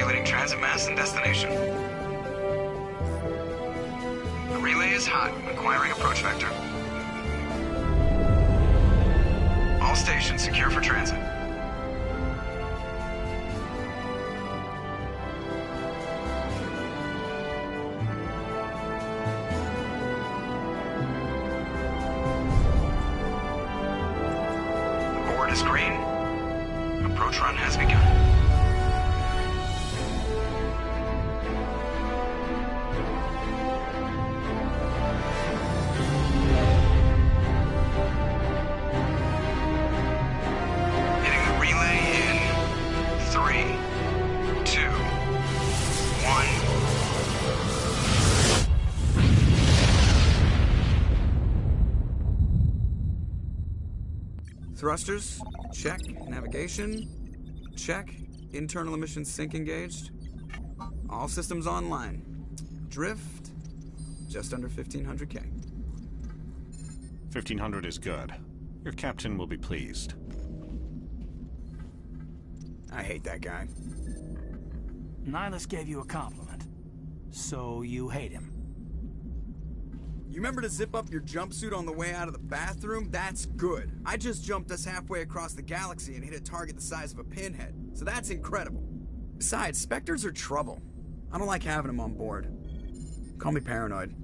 Calculating transit mass and destination. The relay is hot, acquiring approach vector. All stations secure for transit. The board is green. Approach run has begun. Thrusters, check. Navigation, check. Internal emissions sync engaged. All systems online. Drift, just under 1,500K. 1,500 is good. Your captain will be pleased. I hate that guy. Nihilus gave you a compliment. So you hate him. You remember to zip up your jumpsuit on the way out of the bathroom? That's good. I just jumped us halfway across the galaxy and hit a target the size of a pinhead. So that's incredible. Besides, Spectres are trouble. I don't like having them on board. Call me paranoid.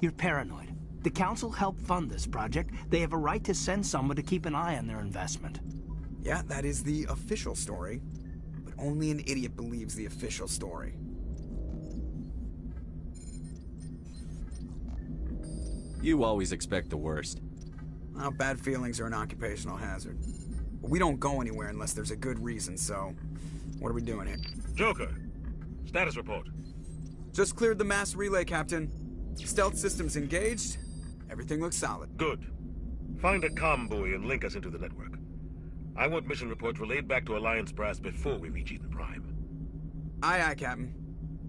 You're paranoid. The Council helped fund this project. They have a right to send someone to keep an eye on their investment. Yeah, that is the official story. But only an idiot believes the official story. You always expect the worst. Well, bad feelings are an occupational hazard. But we don't go anywhere unless there's a good reason, so... What are we doing here? Joker, status report. Just cleared the mass relay, Captain. Stealth systems engaged. Everything looks solid. Good. Find a comm buoy and link us into the network. I want mission reports relayed back to Alliance Brass before we reach Eden Prime. Aye, aye, Captain.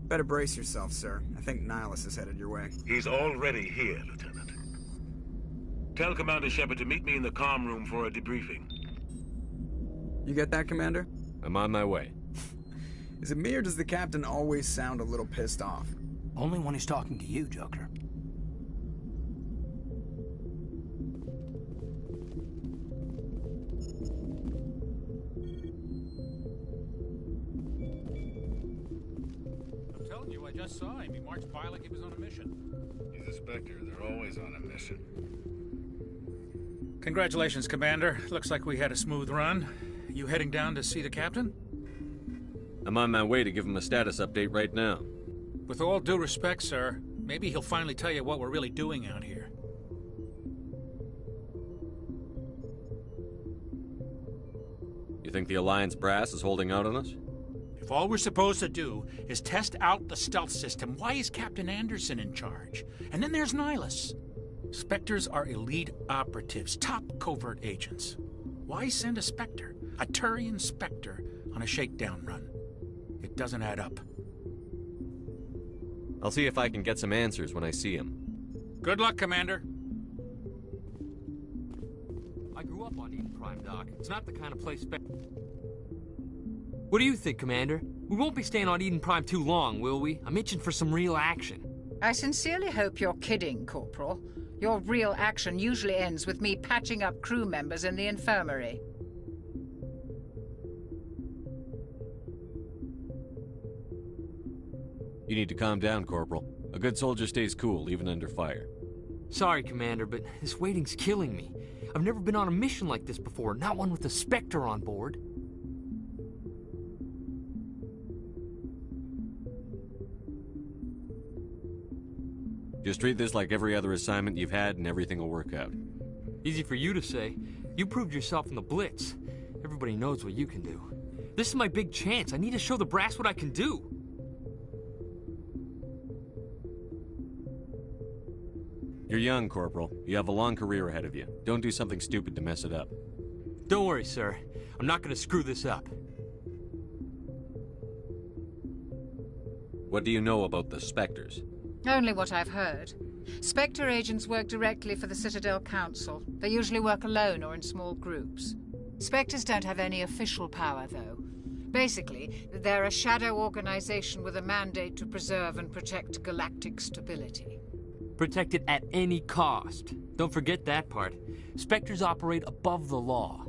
Better brace yourself, sir. I think Nihilus is headed your way. He's already here, Lieutenant. Tell Commander Shepard to meet me in the comm room for a debriefing. You get that, Commander? I'm on my way. Is it me or does the Captain always sound a little pissed off? Only when he's talking to you, Joker. I'm telling you, I just saw him. He marched by like he was on a mission. He's a Spectre. They're always on a mission. Congratulations, Commander. Looks like we had a smooth run. You heading down to see the captain? I'm on my way to give him a status update right now. With all due respect, sir, maybe he'll finally tell you what we're really doing out here. You think the Alliance brass is holding out on us? If all we're supposed to do is test out the stealth system, why is Captain Anderson in charge? And then there's Nihilus. Spectres are elite operatives, top covert agents. Why send a Spectre, a Turian Spectre, on a shakedown run? It doesn't add up. I'll see if I can get some answers when I see him. Good luck, Commander. I grew up on Eden Prime, Doc. It's not the kind of place What do you think, Commander? We won't be staying on Eden Prime too long, will we? I'm itching for some real action. I sincerely hope you're kidding, Corporal. Your real action usually ends with me patching up crew members in the infirmary. You need to calm down, Corporal. A good soldier stays cool, even under fire. Sorry, Commander, but this waiting's killing me. I've never been on a mission like this before, not one with a Spectre on board. Just treat this like every other assignment you've had and everything will work out. Easy for you to say. You proved yourself in the Blitz. Everybody knows what you can do. This is my big chance. I need to show the brass what I can do. You're young, Corporal. You have a long career ahead of you. Don't do something stupid to mess it up. Don't worry, sir. I'm not going to screw this up. What do you know about the Spectres? Only what I've heard. Spectre agents work directly for the Citadel Council. They usually work alone or in small groups. Spectres don't have any official power, though. Basically, they're a shadow organization with a mandate to preserve and protect galactic stability. Protect it at any cost. Don't forget that part. Spectres operate above the law.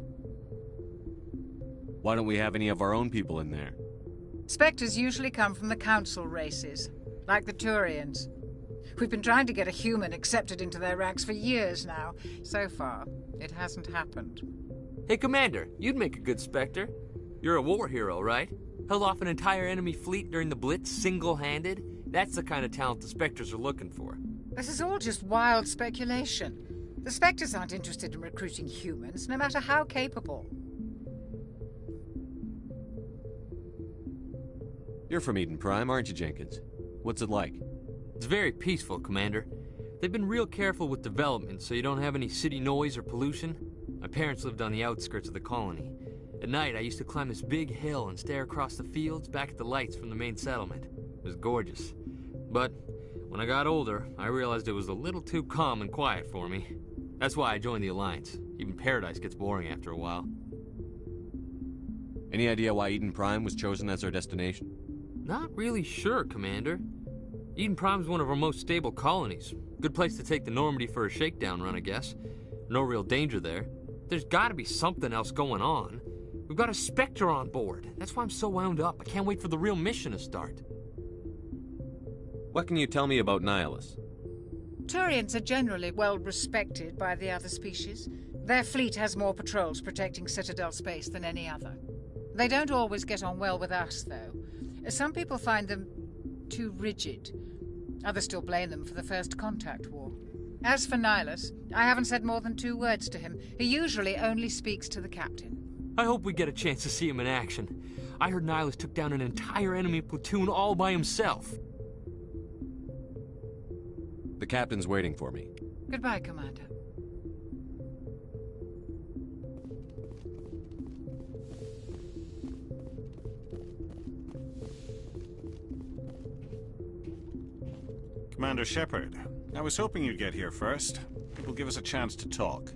Why don't we have any of our own people in there? Spectres usually come from the council races, like the Turians. We've been trying to get a human accepted into their ranks for years now. So far, it hasn't happened. Hey, Commander, you'd make a good Spectre. You're a war hero, right? Held off an entire enemy fleet during the Blitz single-handed? That's the kind of talent the Spectres are looking for. This is all just wild speculation. The Spectres aren't interested in recruiting humans, no matter how capable. You're from Eden Prime, aren't you, Jenkins? What's it like? It's very peaceful, Commander. They've been real careful with development, so you don't have any city noise or pollution. My parents lived on the outskirts of the colony. At night, I used to climb this big hill and stare across the fields back at the lights from the main settlement. It was gorgeous. But when I got older, I realized it was a little too calm and quiet for me. That's why I joined the Alliance. Even Paradise gets boring after a while. Any idea why Eden Prime was chosen as our destination? Not really sure, Commander. Eden Prime's one of our most stable colonies. Good place to take the Normandy for a shakedown run, I guess. No real danger there. There's gotta be something else going on. We've got a Spectre on board. That's why I'm so wound up. I can't wait for the real mission to start. What can you tell me about Nihilus? Turians are generally well respected by the other species. Their fleet has more patrols protecting Citadel space than any other. They don't always get on well with us, though. Some people find them too rigid. Others still blame them for the First Contact War. As for Nihilus, I haven't said more than 2 words to him. He usually only speaks to the captain. I hope we get a chance to see him in action. I heard Nihilus took down an entire enemy platoon all by himself. The captain's waiting for me. Goodbye, Commander. Commander Shepard, I was hoping you'd get here first. It will give us a chance to talk.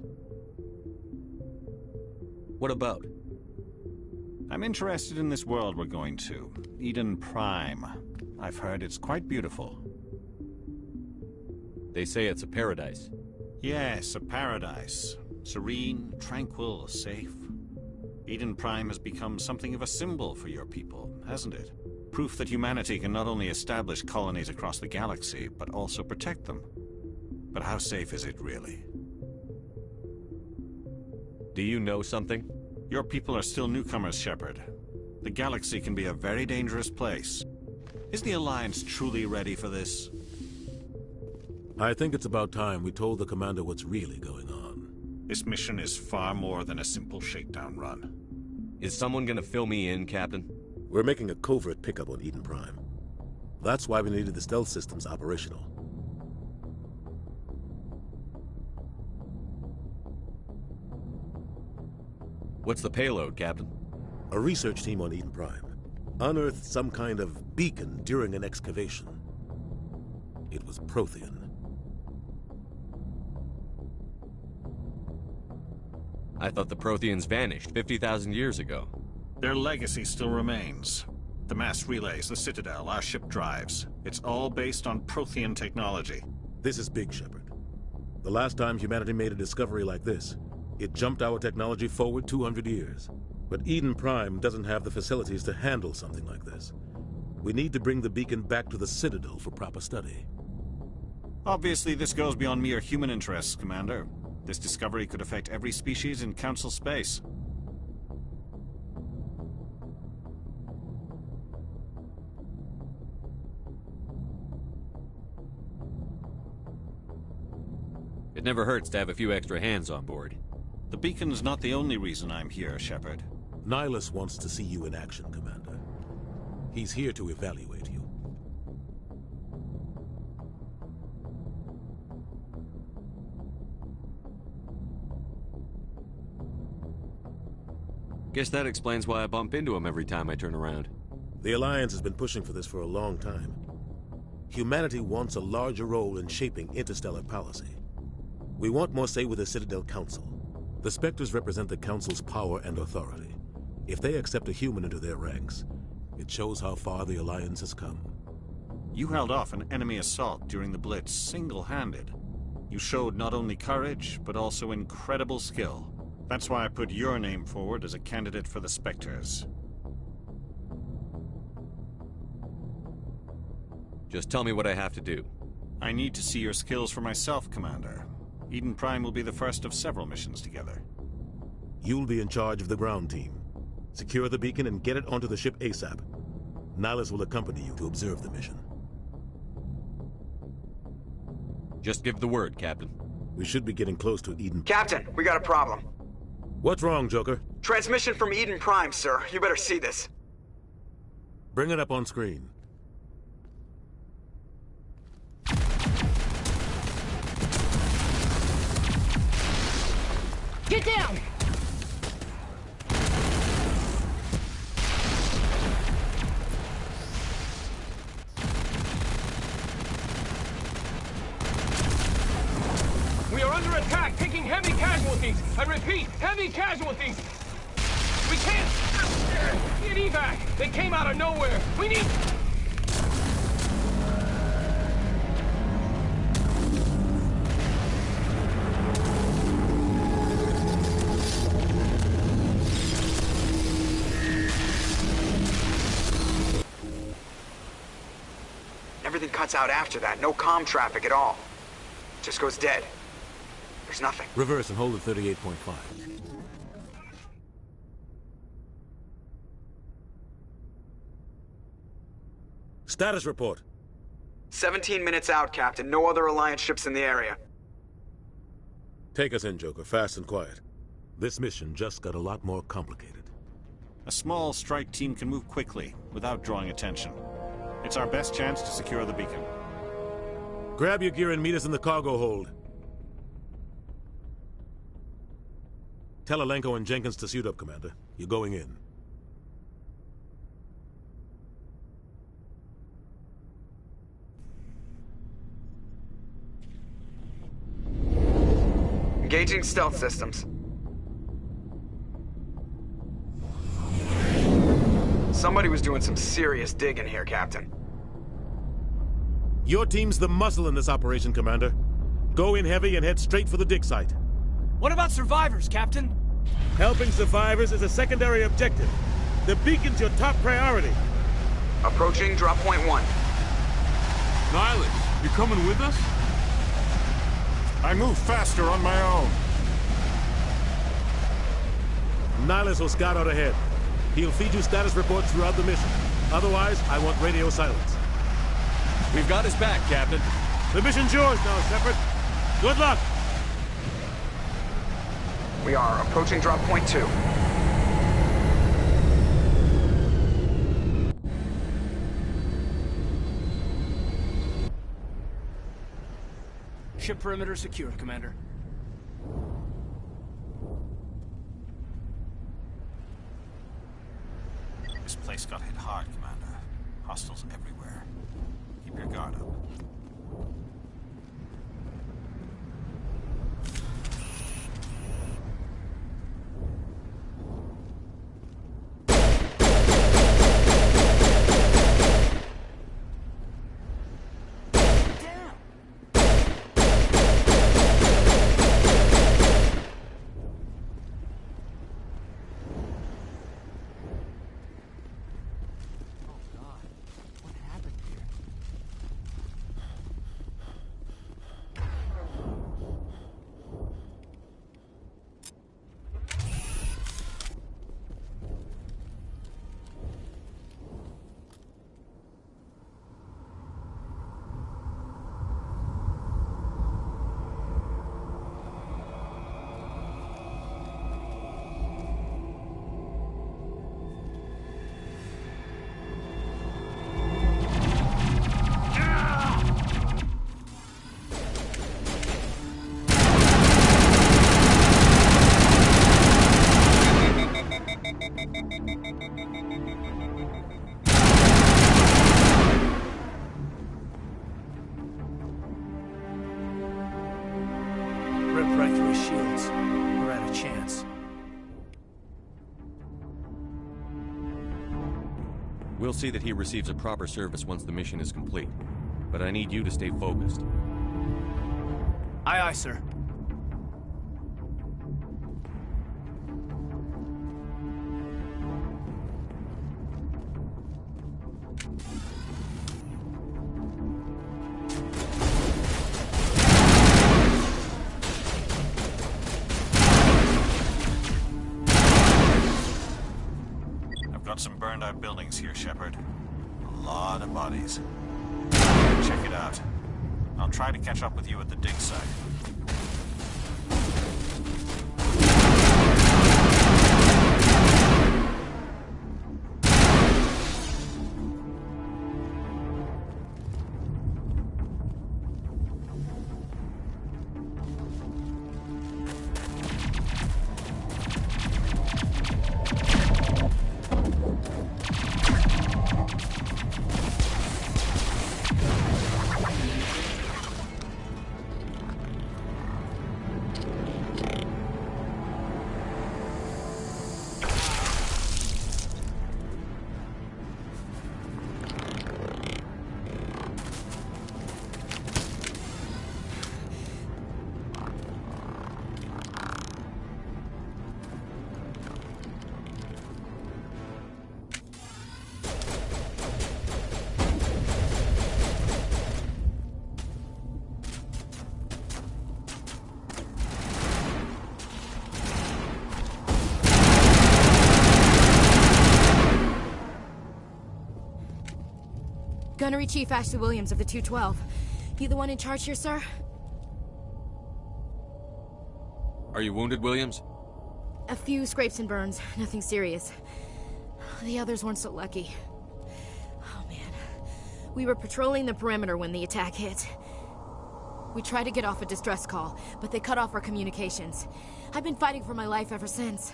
What about? I'm interested in this world we're going to, Eden Prime. I've heard it's quite beautiful. They say it's a paradise. Yes, a paradise. Serene, tranquil, safe. Eden Prime has become something of a symbol for your people, hasn't it? Proof that humanity can not only establish colonies across the galaxy, but also protect them. But how safe is it really? Do you know something? Your people are still newcomers, Shepard. The galaxy can be a very dangerous place. Is the Alliance truly ready for this? I think it's about time we told the Commander what's really going on. This mission is far more than a simple shakedown run. Is someone gonna fill me in, Captain? We're making a covert pickup on Eden Prime. That's why we needed the stealth systems operational. What's the payload, Captain? A research team on Eden Prime unearthed some kind of beacon during an excavation. It was Prothean. I thought the Protheans vanished 50,000 years ago. Their legacy still remains. The mass relays, the Citadel, our ship drives. It's all based on Prothean technology. This is big, Shepard. The last time humanity made a discovery like this, it jumped our technology forward 200 years. But Eden Prime doesn't have the facilities to handle something like this. We need to bring the beacon back to the Citadel for proper study. Obviously, this goes beyond mere human interests, Commander. This discovery could affect every species in Council space. It never hurts to have a few extra hands on board. The beacon's not the only reason I'm here, Shepard. Nihilus wants to see you in action, Commander. He's here to evaluate you. Guess that explains why I bump into him every time I turn around. The Alliance has been pushing for this for a long time. Humanity wants a larger role in shaping interstellar policy. We want more say with the Citadel Council. The Spectres represent the Council's power and authority. If they accept a human into their ranks, it shows how far the Alliance has come. You held off an enemy assault during the Blitz single-handed. You showed not only courage, but also incredible skill. That's why I put your name forward as a candidate for the Spectres. Just tell me what I have to do. I need to see your skills for myself, Commander. Eden Prime will be the first of several missions together. You'll be in charge of the ground team. Secure the beacon and get it onto the ship ASAP. Nihilus will accompany you to observe the mission. Just give the word, Captain. We should be getting close to Eden. Captain, we got a problem. What's wrong, Joker? Transmission from Eden Prime, sir. You better see this. Bring it up on screen. Get down! We are under attack, taking heavy casualties. I repeat, heavy casualties. We can't get evac. They came out of nowhere. We need... Everything cuts out after that. No comm traffic at all. Just goes dead. There's nothing. Reverse and hold at 38.5. Status report. 17 minutes out, Captain. No other Alliance ships in the area. Take us in, Joker, fast and quiet. This mission just got a lot more complicated. A small strike team can move quickly, without drawing attention. It's our best chance to secure the beacon. Grab your gear and meet us in the cargo hold. Tell Alenko and Jenkins to suit up, Commander. You're going in. Engaging stealth systems. Somebody was doing some serious digging here, Captain. Your team's the muscle in this operation, Commander. Go in heavy and head straight for the dig site. What about survivors, Captain? Helping survivors is a secondary objective. The beacon's your top priority. Approaching drop point 1. Nihilus, you coming with us? I move faster on my own. Nihilus will scout out ahead. He'll feed you status reports throughout the mission. Otherwise, I want radio silence. We've got his back, Captain. The mission's yours now, Shepard. Good luck! We are approaching drop point 2. Ship perimeter secured, Commander. This place got hit hard, Commander. Hostiles everywhere. Keep your guard up. Ripped right through his shields. We're out of chance. We'll see that he receives a proper service once the mission is complete. But I need you to stay focused. Aye, aye, sir. I've got some burned out buildings here, Shepard. A lot of bodies. Check it out. I'll try to catch up with you at the dig site. Gunnery Chief Ashley Williams of the 212. You the one in charge here, sir? Are you wounded, Williams? A few scrapes and burns, nothing serious. The others weren't so lucky. Oh man. We were patrolling the perimeter when the attack hit. We tried to get off a distress call, but they cut off our communications. I've been fighting for my life ever since.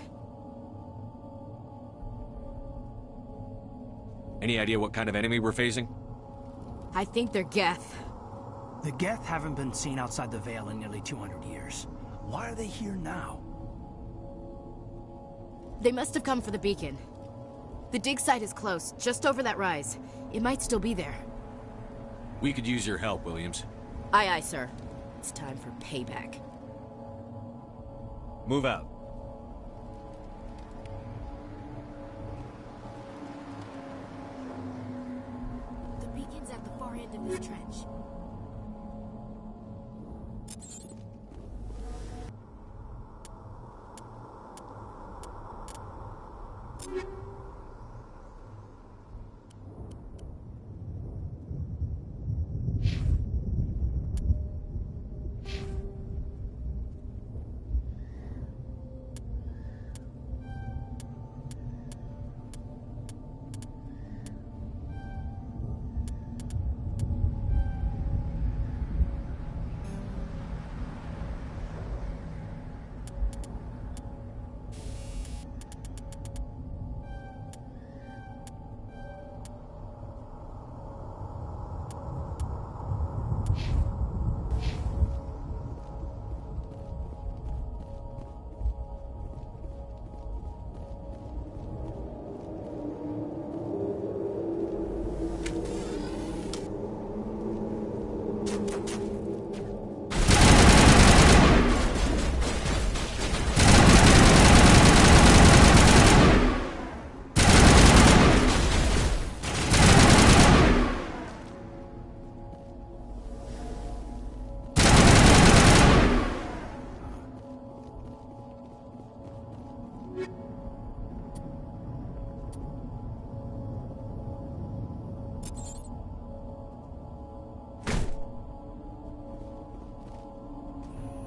Any idea what kind of enemy we're facing? I think they're Geth. The Geth haven't been seen outside the Veil in nearly 200 years. Why are they here now? They must have come for the beacon. The dig site is close, just over that rise. It might still be there. We could use your help, Williams. Aye, aye, sir. It's time for payback. Move out. The beacon's at the far end of this trench.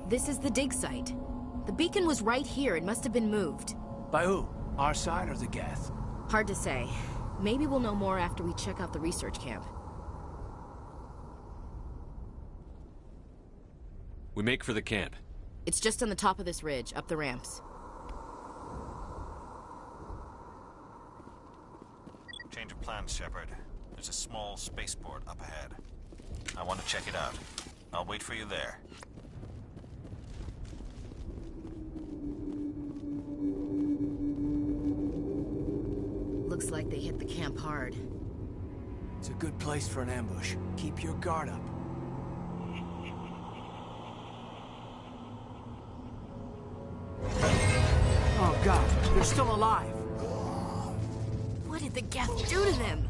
This is the dig site. The beacon was right here. It must have been moved. By who? Our side or the Geth? Hard to say. Maybe we'll know more after we check out the research camp. We make for the camp. It's just on the top of this ridge, up the ramps. Change of plans, Shepard. There's a small spaceport up ahead. I want to check it out. I'll wait for you there. Looks like they hit the camp hard. It's a good place for an ambush. Keep your guard up. Oh god, they're still alive! What did the Geth do to them?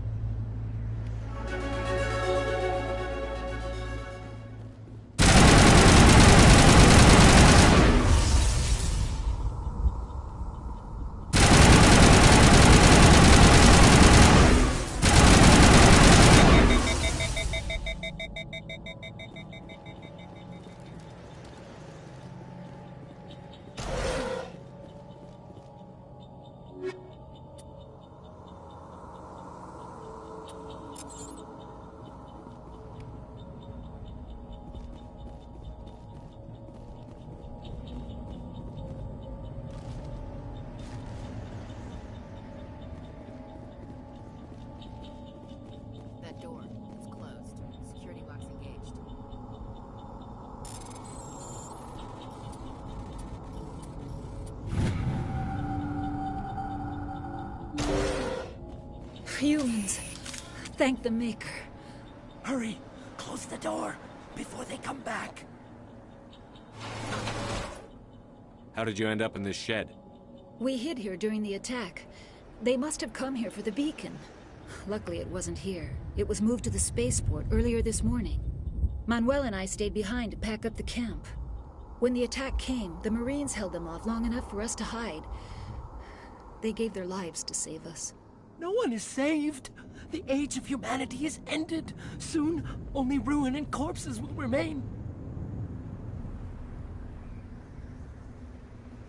That door, it's closed. Security box engaged. Humans. Thank the Maker. Hurry! Close the door before they come back. How did you end up in this shed? We hid here during the attack. They must have come here for the beacon. Luckily, it wasn't here. It was moved to the spaceport earlier this morning. Manuel and I stayed behind to pack up the camp. When the attack came, the Marines held them off long enough for us to hide. They gave their lives to save us. No one is saved. The age of humanity is ended. Soon, only ruin and corpses will remain.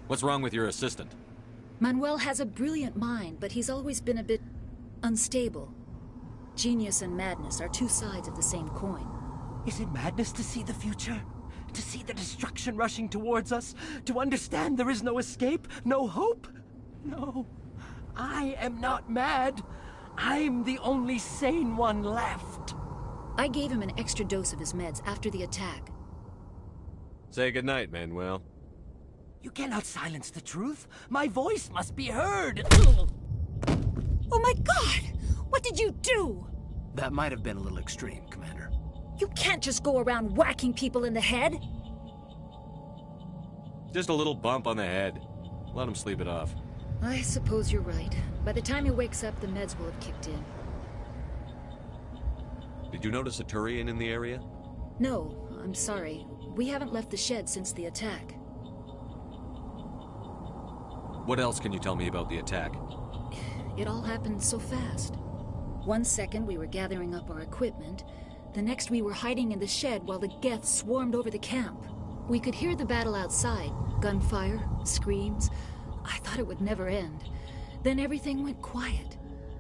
What's wrong with your assistant? Manuel has a brilliant mind, but he's always been a bit unstable. Genius and madness are two sides of the same coin. Is it madness to see the future? To see the destruction rushing towards us? To understand there is no escape? No hope? No. I am not mad. I'm the only sane one left. I gave him an extra dose of his meds after the attack. Say goodnight, Manuel. You cannot silence the truth. My voice must be heard. Oh my god! What did you do? That might have been a little extreme, Commander. You can't just go around whacking people in the head. Just a little bump on the head. Let him sleep it off. I suppose you're right. By the time he wakes up, the meds will have kicked in. Did you notice a Turian in the area? No, I'm sorry. We haven't left the shed since the attack. What else can you tell me about the attack? It all happened so fast. 1 second we were gathering up our equipment. The next we were hiding in the shed while the Geth swarmed over the camp. We could hear the battle outside. Gunfire, screams. I thought it would never end. Then everything went quiet.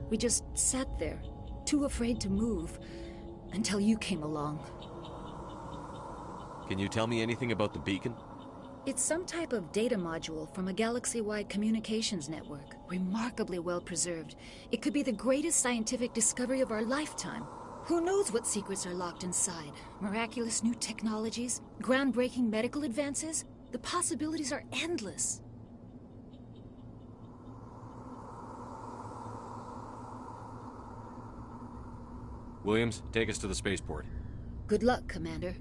We just sat there, too afraid to move, until you came along. Can you tell me anything about the beacon? It's some type of data module from a galaxy-wide communications network. Remarkably well preserved. It could be the greatest scientific discovery of our lifetime. Who knows what secrets are locked inside? Miraculous new technologies? Groundbreaking medical advances? The possibilities are endless. Williams, take us to the spaceport. Good luck, Commander.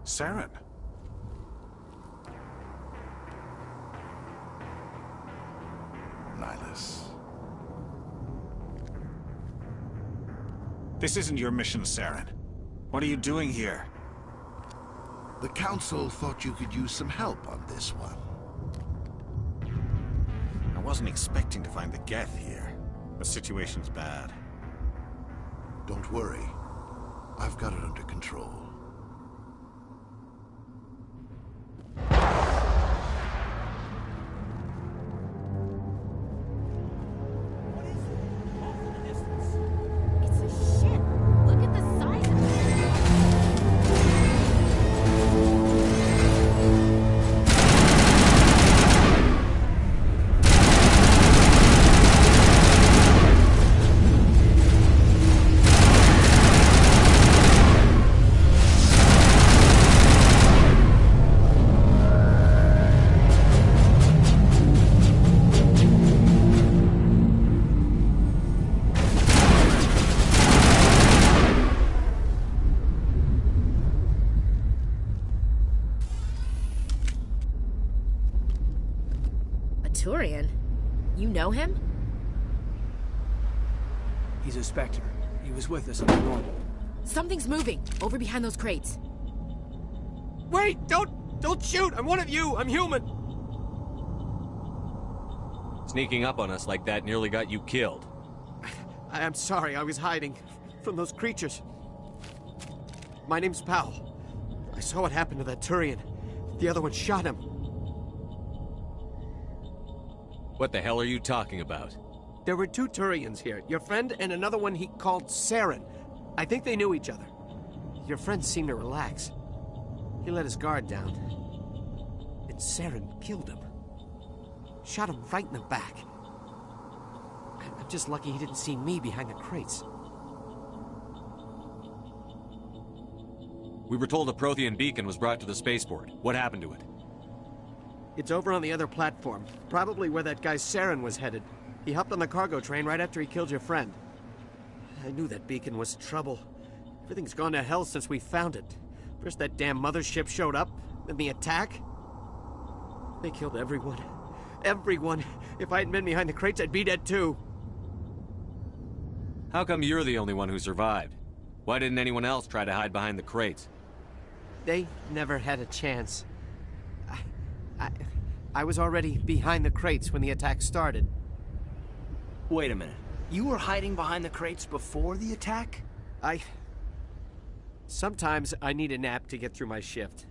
Saren. Nihilus. This isn't your mission, Saren. What are you doing here? The Council thought you could use some help on this one. I wasn't expecting to find the Geth here. The situation's bad. Don't worry. I've got it under control. It's a ship. Look at the size of it. know him? He's a Spectre. He was with us on the run. Something's moving, over behind those crates. Wait! Don't shoot! I'm one of you! I'm human! Sneaking up on us like that nearly got you killed. I'm sorry, I was hiding from those creatures. My name's Powell. I saw what happened to that Turian. The other one shot him. What the hell are you talking about? There were 2 Turians here. Your friend and another one he called Saren. I think they knew each other. Your friend seemed to relax. He let his guard down. And Saren killed him. Shot him right in the back. I'm just lucky he didn't see me behind the crates. We were told a Prothean beacon was brought to the spaceport. What happened to it? It's over on the other platform. Probably where that guy Saren was headed. He hopped on the cargo train right after he killed your friend. I knew that beacon was trouble. Everything's gone to hell since we found it. First that damn mothership showed up, then the attack. They killed everyone. Everyone. If I hadn't been behind the crates, I'd be dead too. How come you're the only one who survived? Why didn't anyone else try to hide behind the crates? They never had a chance. I was already behind the crates when the attack started. Wait a minute. You were hiding behind the crates before the attack? Sometimes I need a nap to get through my shift.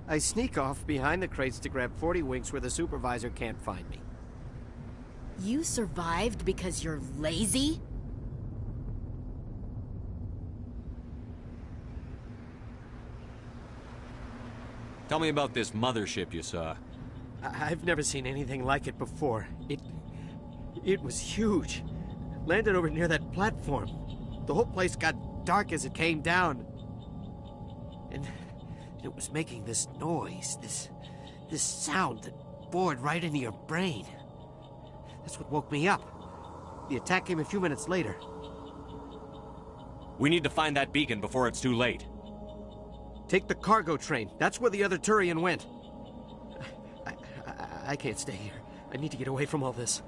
I sneak off behind the crates to grab 40 winks where the supervisor can't find me. You survived because you're lazy? Tell me about this mothership you saw. I've never seen anything like it before. It was huge. Landed over near that platform. The whole place got dark as it came down. And it was making this noise, this sound that bored right into your brain. That's what woke me up. The attack came a few minutes later. We need to find that beacon before it's too late. Take the cargo train. That's where the other Turian went. I can't stay here. I need to get away from all this.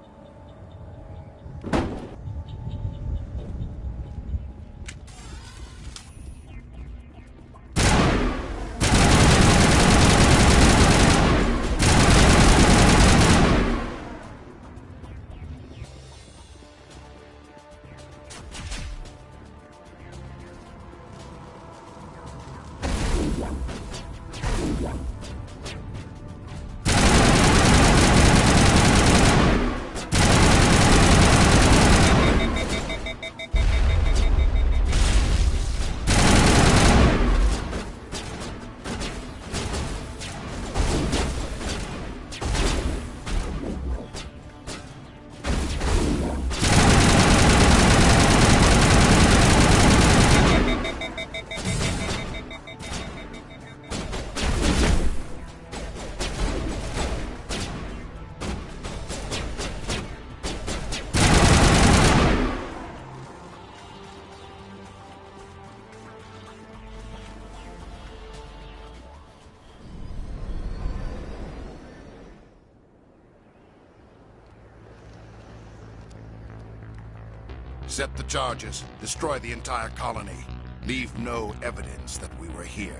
Set the charges. Destroy the entire colony. Leave no evidence that we were here.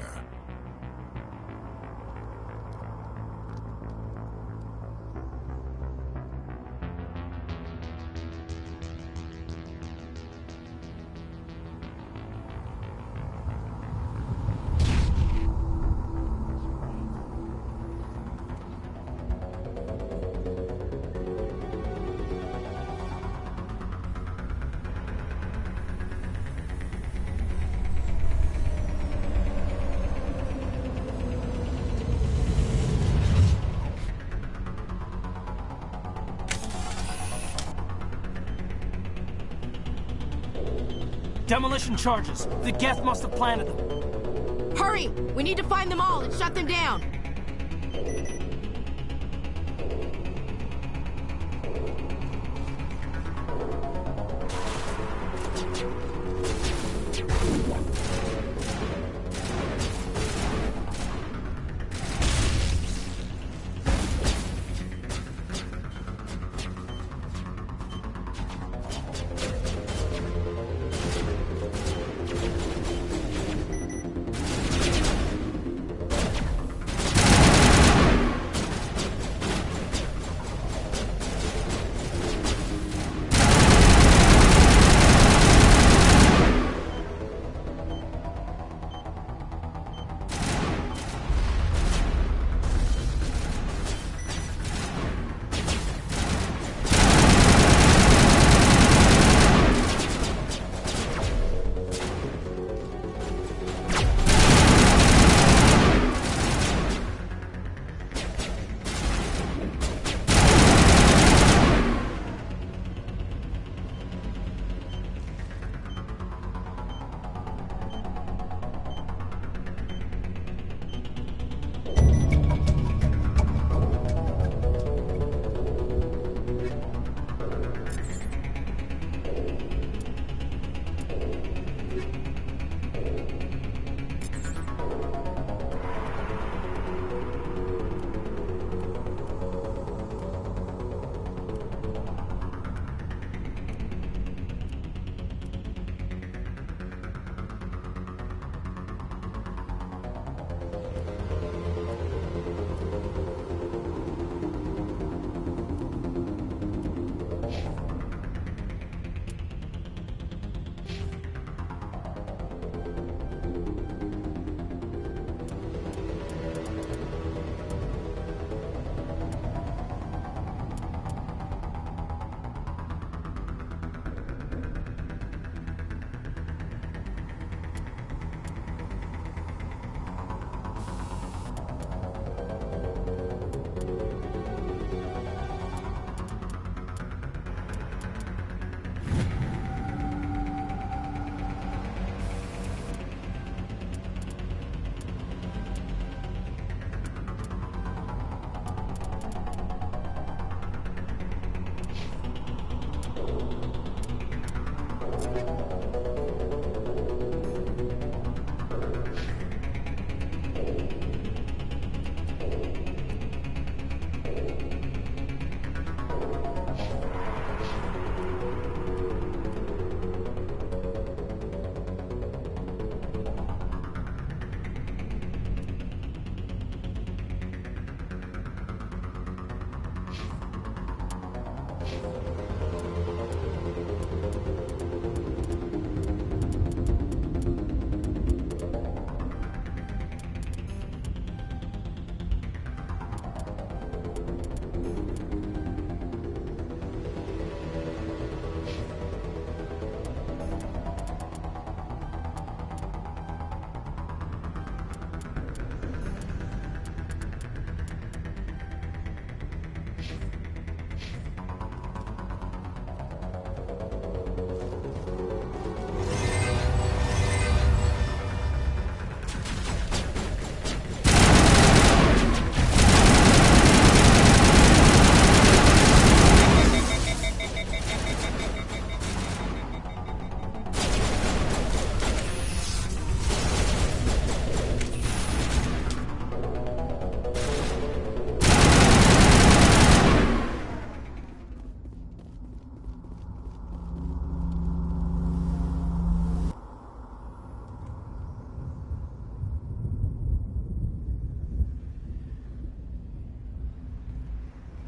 Demolition charges. The Geth must have planted them. Hurry! We need to find them all and shut them down.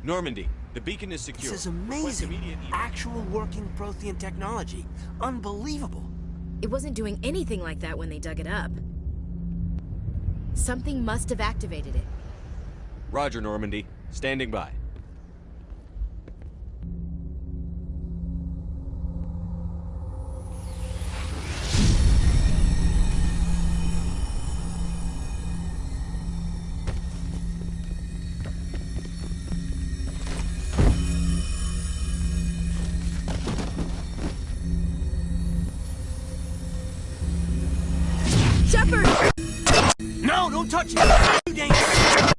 Normandy, the beacon is secure. This is amazing. Actual working Prothean technology. Unbelievable. It wasn't doing anything like that when they dug it up. Something must have activated it. Roger, Normandy. Standing by. Shepard! No, don't touch it! Too dangerous!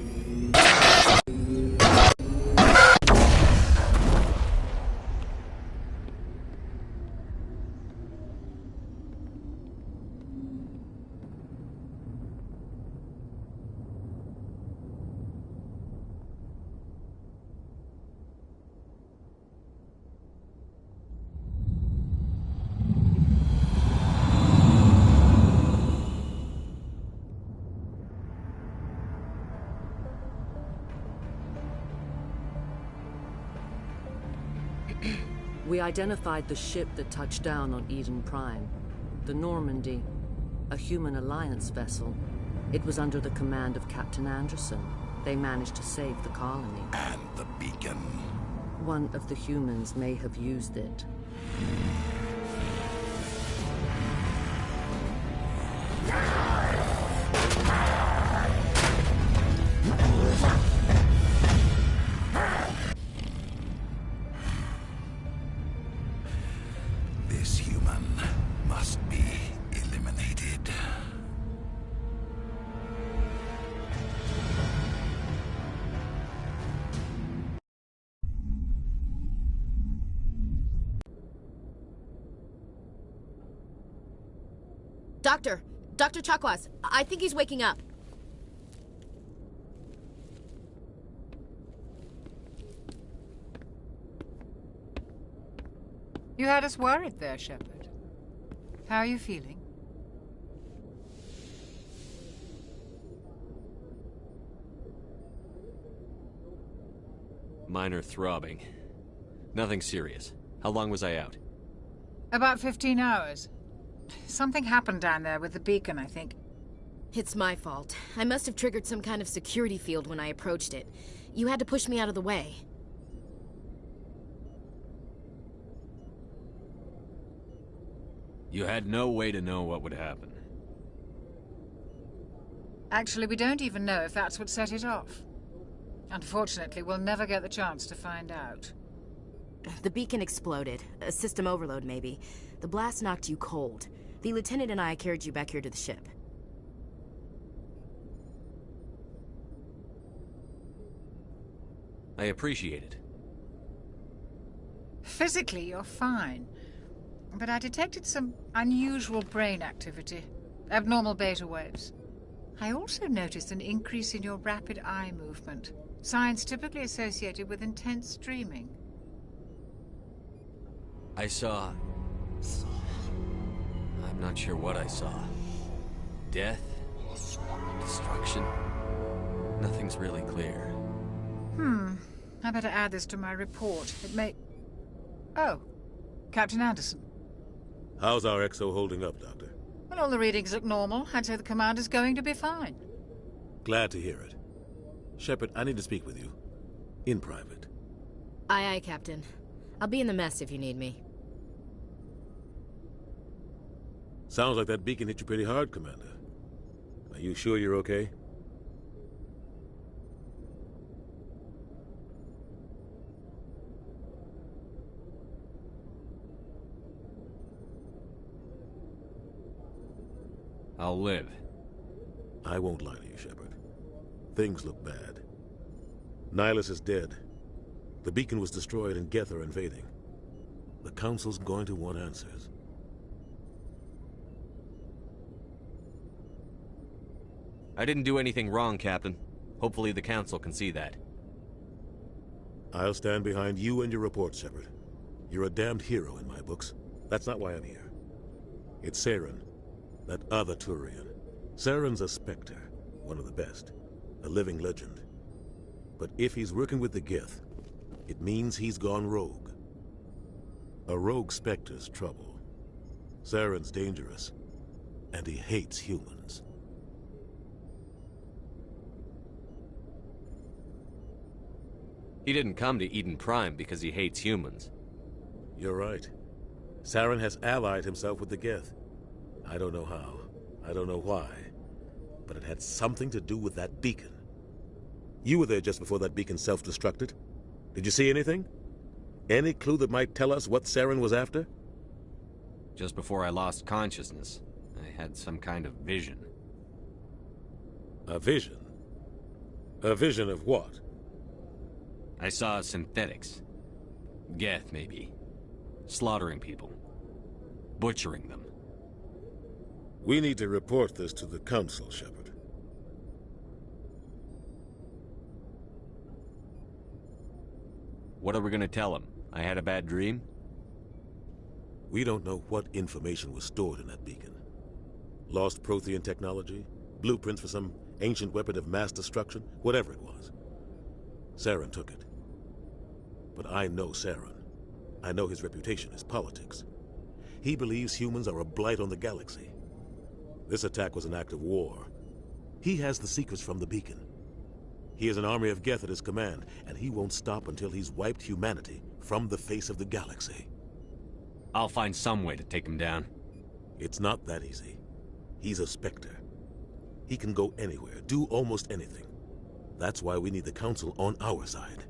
We identified the ship that touched down on Eden Prime. The Normandy, a human alliance vessel. It was under the command of Captain Anderson. They managed to save the colony. And the beacon. One of the humans may have used it. This human must be eliminated. Dr. Chakwas, I think he's waking up. You had us worried there, Shepard. How are you feeling? Minor throbbing. Nothing serious. How long was I out? About 15 hours. Something happened down there with the beacon, I think. It's my fault. I must have triggered some kind of security field when I approached it. You had to push me out of the way. You had no way to know what would happen. Actually, we don't even know if that's what set it off. Unfortunately, we'll never get the chance to find out. The beacon exploded. A system overload, maybe. The blast knocked you cold. The lieutenant and I carried you back here to the ship. I appreciate it. Physically, you're fine. But I detected some unusual brain activity. Abnormal beta waves. I also noticed an increase in your rapid eye movement. Signs typically associated with intense dreaming. I saw... I'm not sure what I saw. Death? Destruction? Nothing's really clear. I better add this to my report. It may... Oh, Captain Anderson. How's our XO holding up, Doctor? Well, all the readings look normal. I'd say the commander's going to be fine. Glad to hear it. Shepard, I need to speak with you. In private. Aye, aye, Captain. I'll be in the mess if you need me. Sounds like that beacon hit you pretty hard, Commander. Are you sure you're okay? I'll live. I won't lie to you, Shepard. Things look bad. Nihilus is dead. The beacon was destroyed and Geth are invading. The Council's going to want answers. I didn't do anything wrong, Captain. Hopefully the Council can see that. I'll stand behind you and your report, Shepard. You're a damned hero in my books. That's not why I'm here. It's Saren, that other Turian. Saren's a Spectre, one of the best. A living legend. But if he's working with the Geth, it means he's gone rogue. A rogue Spectre's trouble. Saren's dangerous, and he hates humans. He didn't come to Eden Prime because he hates humans. You're right. Saren has allied himself with the Geth. I don't know how. I don't know why. But it had something to do with that beacon. You were there just before that beacon self-destructed. Did you see anything? Any clue that might tell us what Saren was after? Just before I lost consciousness, I had some kind of vision. A vision? A vision of what? I saw synthetics. Geth, maybe. Slaughtering people. Butchering them. We need to report this to the Council, Shepard. What are we gonna tell him? I had a bad dream? We don't know what information was stored in that beacon. Lost Prothean technology? Blueprints for some ancient weapon of mass destruction? Whatever it was. Saren took it. But I know Saren. I know his reputation is politics. He believes humans are a blight on the galaxy. This attack was an act of war. He has the secrets from the beacon. He has an army of Geth at his command, and he won't stop until he's wiped humanity from the face of the galaxy. I'll find some way to take him down. It's not that easy. He's a Spectre. He can go anywhere, do almost anything. That's why we need the Council on our side.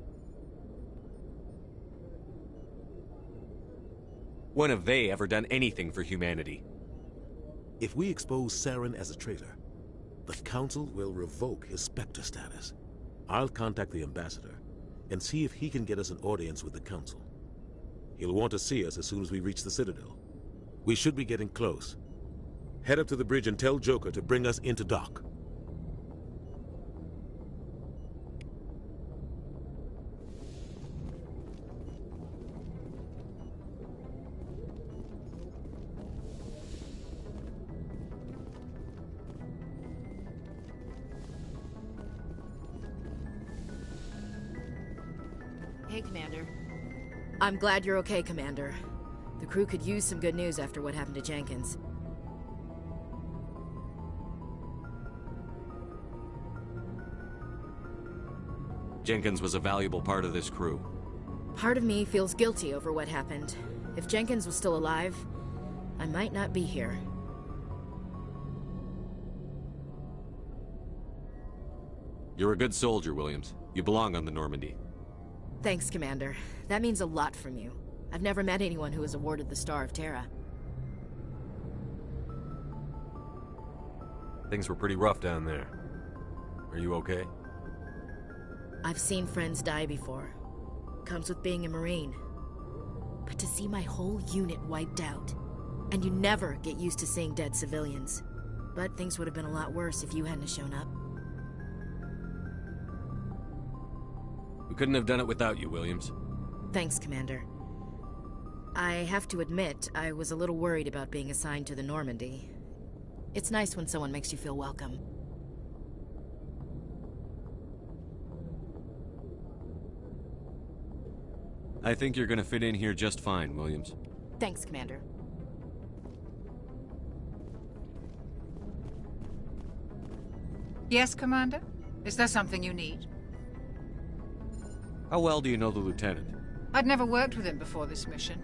When have they ever done anything for humanity? If we expose Saren as a traitor, the Council will revoke his Spectre status. I'll contact the Ambassador and see if he can get us an audience with the Council. He'll want to see us as soon as we reach the Citadel. We should be getting close. Head up to the bridge and tell Joker to bring us into dock. Hey, Commander. I'm glad you're okay, Commander. The crew could use some good news after what happened to Jenkins. Jenkins was a valuable part of this crew. Part of me feels guilty over what happened. If Jenkins was still alive, I might not be here. You're a good soldier, Williams. You belong on the Normandy. Thanks, Commander. That means a lot from you. I've never met anyone who was awarded the Star of Terra. Things were pretty rough down there. Are you okay? I've seen friends die before. Comes with being a Marine. But to see my whole unit wiped out, and you never get used to seeing dead civilians. But things would have been a lot worse if you hadn't shown up. We couldn't have done it without you, Williams. Thanks, Commander. I have to admit, I was a little worried about being assigned to the Normandy. It's nice when someone makes you feel welcome. I think you're gonna fit in here just fine, Williams. Thanks, Commander. Yes, Commander? Is there something you need? How well do you know the lieutenant? I'd never worked with him before this mission.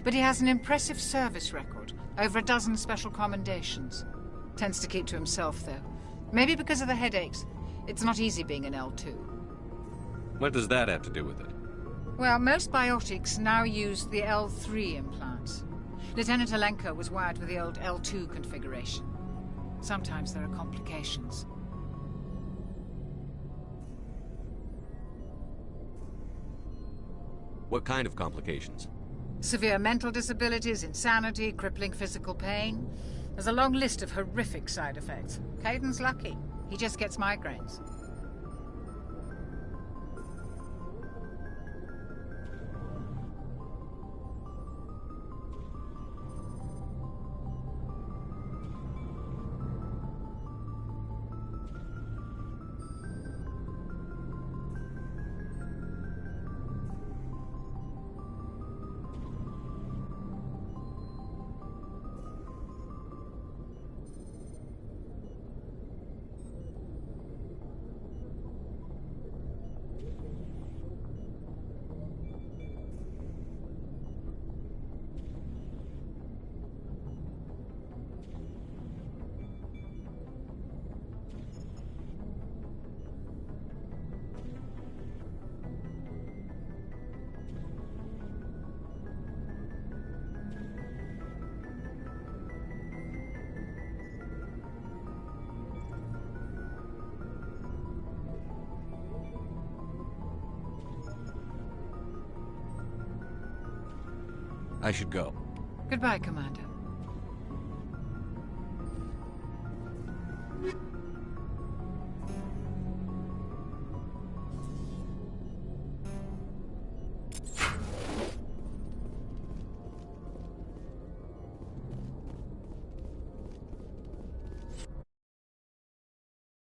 But he has an impressive service record. Over a dozen special commendations. Tends to keep to himself, though. Maybe because of the headaches. It's not easy being an L2. What does that have to do with it? Well, most biotics now use the L3 implants. Lieutenant Alenko was wired with the old L2 configuration. Sometimes there are complications. What kind of complications? Severe mental disabilities, insanity, crippling physical pain. There's a long list of horrific side effects. Caden's lucky. He just gets migraines. I should go. Goodbye, Commander.